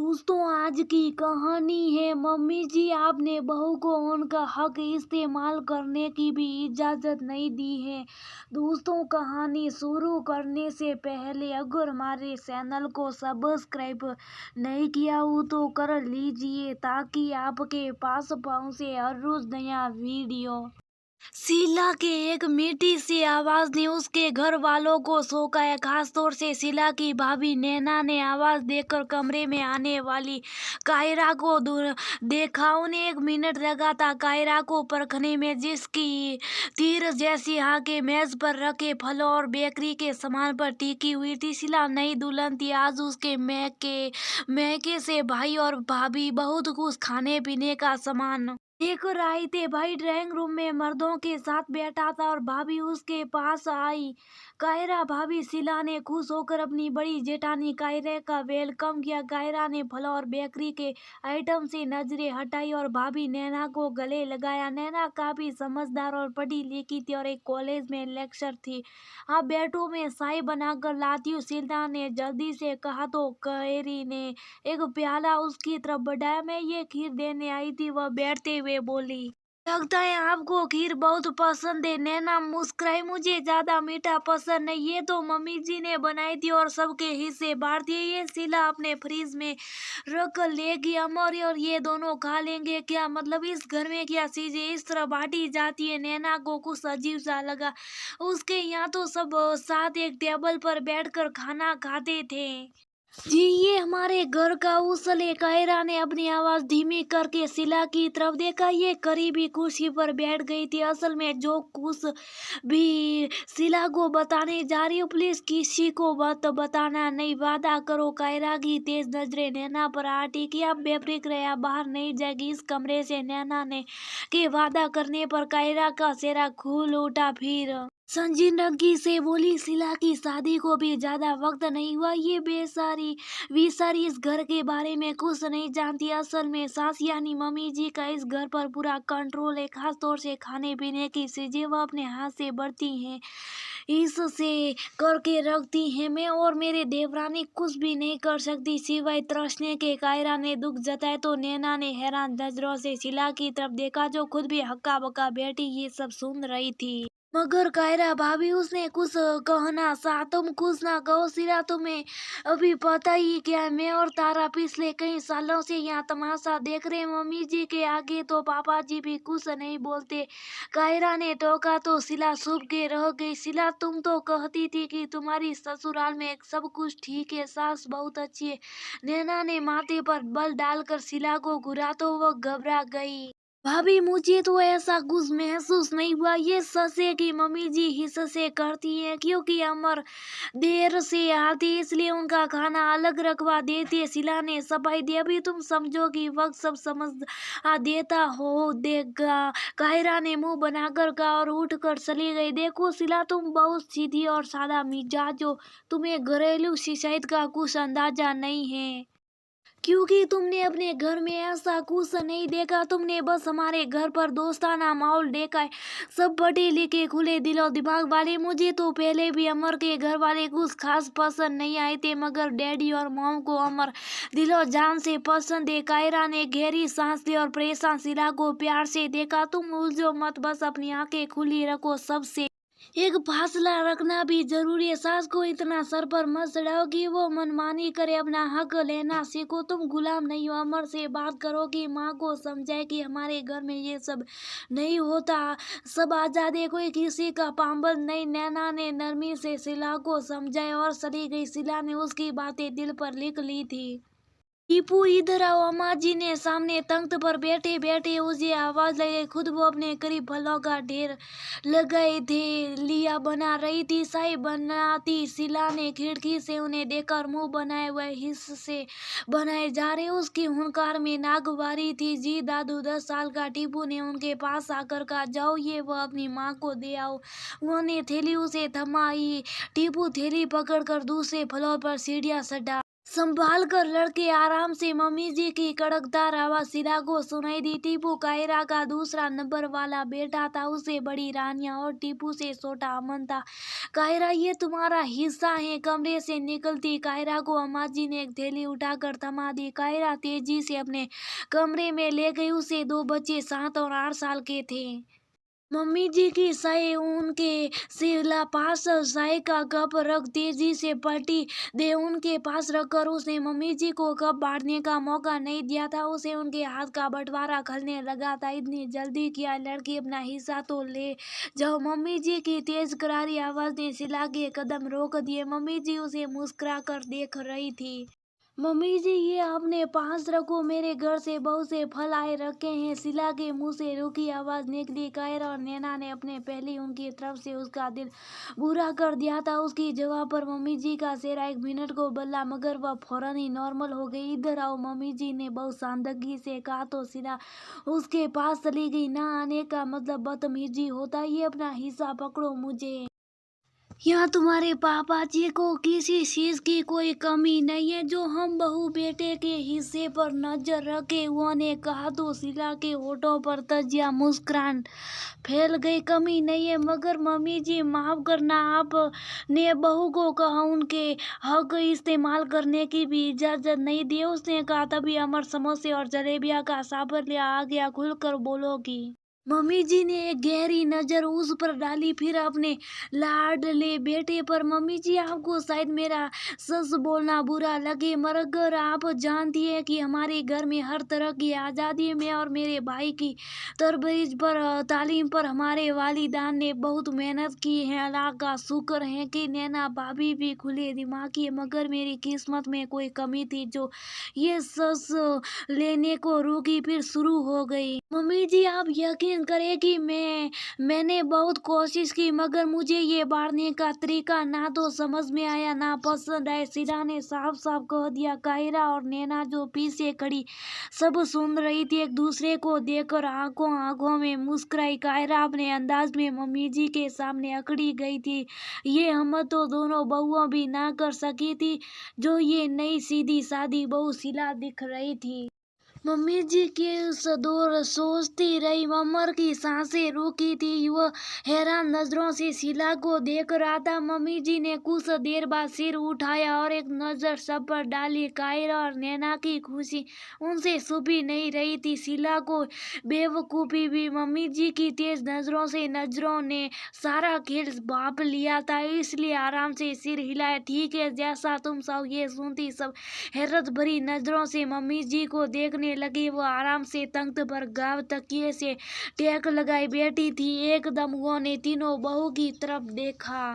दोस्तों, आज की कहानी है मम्मी जी आपने बहू को उनका हक इस्तेमाल करने की भी इजाज़त नहीं दी है। दोस्तों, कहानी शुरू करने से पहले अगर हमारे चैनल को सब्सक्राइब नहीं किया हो तो कर लीजिए ताकि आपके पास पहुँचे हर रोज़ नया वीडियो। शीला के एक मीठी सी आवाज ने उसके घर वालों को चौंकाया। खास तौर से शीला की भाभी नैना ने आवाज देकर कमरे में आने वाली कायरा को देखा। उन्हें 1 मिनट लगा था कायरा को परखने में, जिसकी तीर जैसी आंखें मेज पर रखे फलों और बेकरी के सामान पर टिकी हुई थी। शीला नई दुल्हन थी। आज उसके मैके से भाई और भाभी बहुत कुछ खाने पीने का सामान लेकर आई थे। भाई ड्राइंग रूम में मर्दों के साथ बैठा था और भाभी उसके पास आई। कायरा भाभी शीला ने खुश होकर अपनी बड़ी जेठानी कायरा का वेलकम किया। कायरा ने फल और बेकरी के आइटम से नजरें हटाई और भाभी नैना को गले लगाया। नैना काफी समझदार और पढ़ी लिखी थी और एक कॉलेज में लेक्चर थी। आप बैठो, मैं चाय बनाकर लाती हूँ, शीला ने जल्दी से कहा तो कायरी ने एक प्याला उसकी तरफ बढ़ाया। मैं ये खीर देने आई थी, वह बैठते हुए बोली। लगता है आपको खीर बहुत पसंद है। नैना मुस्कुराई। मुझे ज्यादा मीठा पसंद नहीं, ये तो मम्मी जी ने बनाई थी और सबके हिस्से बांट दिए। ये शीला अपने फ्रिज में रख लेगी, अमर और ये दोनों खा लेंगे। क्या मतलब इस घर में क्या चीजें इस तरह बांटी जाती है? नैना को कुछ अजीब सा लगा। उसके यहाँ तो सब साथ एक टेबल पर बैठकर खाना खाते थे। जी, ये हमारे घर का उसल है। कायरा ने अपनी आवाज धीमी करके शीला की तरफ देखा। ये करीबी कुर्सी पर बैठ गई थी। असल में जो कुछ भी शीला को बताने जा रही हूँ, प्लीज किसी को बताना नहीं, वादा करो। कायरा की तेज नजरें नैना पर आ टिकी। अब बेफिक्र रहे, आप बाहर नहीं जाएगी इस कमरे से। नैना ने के वादा करने पर कायरा का चेहरा खुल उठा। फिर संजीदगी से बोली, शीला की शादी को भी ज्यादा वक्त नहीं हुआ। ये बेसारी इस घर के बारे में कुछ नहीं जानती। असल में सास यानी मम्मी जी का इस घर पर पूरा कंट्रोल है। खास तौर से खाने पीने की चीजें वह अपने हाथ से बढ़ती हैं, इससे करके रखती हैं। मैं और मेरे देवरानी कुछ भी नहीं कर सकती सिवाय तरसने के। कायरा ने दुख जताया तो नैना ने हैरान नजरों से शीला की तरफ देखा, जो खुद भी हक्का बक्का बैठी ये सब सुन रही थी। मगर कायरा भाभी, उसने कुछ कहना सा, तुम कुछ ना कहो शीला, तुम्हें अभी पता ही क्या है, मैं और तारा पिछले कई सालों से यहाँ तमाशा देख रहे हैं। मम्मी जी के आगे तो पापा जी भी कुछ नहीं बोलते। कायरा ने टोका तो शीला चुप के रह गई। शीला, तुम तो कहती थी कि तुम्हारी ससुराल में सब कुछ ठीक है, सास बहुत अच्छी है। नैना ने माथे पर बल डालकर शीला को घुरा तो वह घबरा गई। भाभी, मुझे तो ऐसा कुछ महसूस नहीं हुआ। ये सच है कि मम्मी जी हिस्से से करती हैं, क्योंकि अमर देर से आती इसलिए उनका खाना अलग रखवा देती है। शीला ने सफाई दी। अभी तुम समझो कि वक्त सब समझ देता हो देगा। कायरा ने मुंह बनाकर कहा और उठकर चली गई। देखो शीला, तुम बहुत सीधी और सादा मिजाज हो, तुम्हें घरेलू शिकायत का कुछ अंदाजा नहीं है, क्योंकि तुमने अपने घर में ऐसा कुछ नहीं देखा। तुमने बस हमारे घर पर दोस्ताना माहौल देखा है। सब पढ़े लिखे खुले दिलो दिमाग वाले। मुझे तो पहले भी अमर के घर वाले कुछ खास पसंद नहीं आए थे, मगर डैडी और मॉम को अमर दिलो जान से पसंद है। कायरा ने गहरी सांस ली और परेशान शीला को प्यार से देखा। तुम उलझो मत, बस अपनी आंखें खुली रखो। सबसे एक फासला रखना भी जरूरी है। सास को इतना सर पर मत चढ़ाओ कि वो मनमानी करे। अपना हक लेना सीखो, तुम गुलाम नहीं हो। अमर से बात करो कि माँ को समझाए कि हमारे घर में ये सब नहीं होता, सब आजाद है, कोई किसी का पाबंद नहीं। नैना ने नरमी से शीला को समझाया और चली गई। शीला ने उसकी बातें दिल पर लिख ली थी। टीपू, इधर आओ। अम्मा जी ने सामने तख्त पर बैठे बैठे उसे आवाज लगाई। खुद वो अपने करीब फलों का ढेर लगाए थे। लिया बना रही थी, चाय बनाती। शीला ने खिड़की से उन्हें देखकर मुंह बनाए हुए हिस्से बनाए जा रहे। उसकी हुंकार में नागवारी थी। जी दादू, 10 साल का टीपू ने उनके पास आकर कहा, जाओ ये वह अपनी माँ को दे आओ। उन्होंने थैली उसे थमाई। टीपू थैली पकड़कर दूसरे फलों पर सीढ़ियां चढ़ा। संभाल कर लड़के आराम से। मम्मी जी की कड़कदार आवाज शीला को सुनाई दी। टीपू कायरा का दूसरा नंबर वाला बेटा था। उसे बड़ी रानिया और टीपू से छोटा अमन था। कायरा, ये तुम्हारा हिस्सा है। कमरे से निकलती कायरा को अम्मा जी ने एक थैली उठाकर थमा दी। कायरा तेजी से अपने कमरे में ले गई। उसे दो बच्चे 7 और 8 साल के थे। मम्मी जी की साए उनके सिला पास चाय का कप रख तेजी से पलटी दे उनके पास रखकर उसने मम्मी जी को कप बांटने का मौका नहीं दिया था। उसे उनके हाथ का बंटवारा खलने लगा था। इतनी जल्दी किया लड़की, अपना हिस्सा तो ले जाओ। मम्मी जी की तेज करारी आवाज ने शीला के कदम रोक दिए। मम्मी जी उसे मुस्कुरा कर देख रही थी। मम्मी जी, ये आपने पास रखो, मेरे घर से बहुत से फल आए रखे हैं। शीला के मुंह से रूखी आवाज निकली। कायरा और नैना ने अपने पहले उनकी तरफ से उसका दिल बुरा कर दिया था। उसकी जवाब पर मम्मी जी का चेहरा 1 मिनट को बदला, मगर वह फौरन ही नॉर्मल हो गई। इधर आओ, मम्मी जी ने बहुत शानदगी से कहा तो शीला उसके पास चली गई। ना आने का मतलब बदतमीजी होता। ये अपना हिस्सा पकड़ो। मुझे यहाँ तुम्हारे पापा जी को किसी चीज की कोई कमी नहीं है जो हम बहू बेटे के हिस्से पर नजर रखे। उन्होंने कहा तो शीला के होठों पर तजिया मुस्कुराहट फैल गई। कमी नहीं है, मगर मम्मी जी माफ करना, आपने बहू को कहा उनके हक इस्तेमाल करने की भी इजाजत नहीं दी। उसने कहा। तभी अमर समोसे और जलेबिया का साफल्य आ गया। खुलकर बोलोगी? मम्मी जी ने एक गहरी नजर उस पर डाली, फिर अपने लाडले बेटे पर। मम्मी जी, आपको शायद मेरा सच बोलना बुरा लगे, मगर आप जानती है कि हमारे घर में हर तरह की आज़ादी में और मेरे भाई की तरबियत पर तालीम पर हमारे वालिदान ने बहुत मेहनत की है। अल्लाह का शुक्र है कि नैना भाभी भी खुले दिमाग की है, मगर मेरी किस्मत में कोई कमी थी जो ये सच लेने को रुकी। फिर शुरू हो गई। मम्मी जी, आप यकीन करें कि मैंने बहुत कोशिश की, मगर मुझे ये बांटने का तरीका ना तो समझ में आया ना पसंद आया। शीला ने साफ साफ कह दिया। कायरा और नैना जो पीछे खड़ी सब सुन रही थी, एक दूसरे को देखकर आंखों आंखों में मुस्कुराई। कायरा अपने अंदाज में मम्मी जी के सामने अकड़ी गई थी। ये हम तो दोनों बहुओं भी ना कर सकी थी जो ये नई सीधी सादी बहू शीला दिख रही थी। मम्मी जी के उस दौर सोचती रही। अमर की सांसें रुकी थी। वह हैरान नजरों से शीला को देख रहा था। मम्मी जी ने कुछ देर बाद सिर उठाया और एक नजर सब पर डाली। कायरा और नैना की खुशी उनसे छुपी नहीं रही थी। शीला को बेवकूफी भी मम्मी जी की तेज नजरों ने सारा खेल भांप लिया था, इसलिए आराम से सिर हिलाया। ठीक है, जैसा तुम सब। ये सुनती सब हैरत भरी नजरों से मम्मी जी को देखने लगी। वो आराम से तख्त पर गाव तकिए से टेक लगाई बैठी थी। एकदम उन्होंने तीनों बहू की तरफ देखा।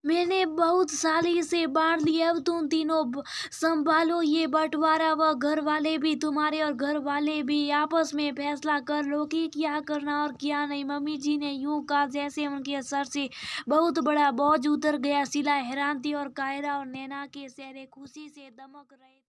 मैंने बहुत साली से बांट लिया, अब तुम तीनों संभालो ये बंटवारा। वह घर वाले भी, तुम्हारे और घर वाले भी आपस में फैसला कर लो कि क्या करना और क्या नहीं। मम्मी जी ने यूं कहा जैसे उनके सर से बहुत बड़ा बोझ उतर गया। शीला हैरान थी और कायरा और नैना के चेहरे खुशी से दमक रहे।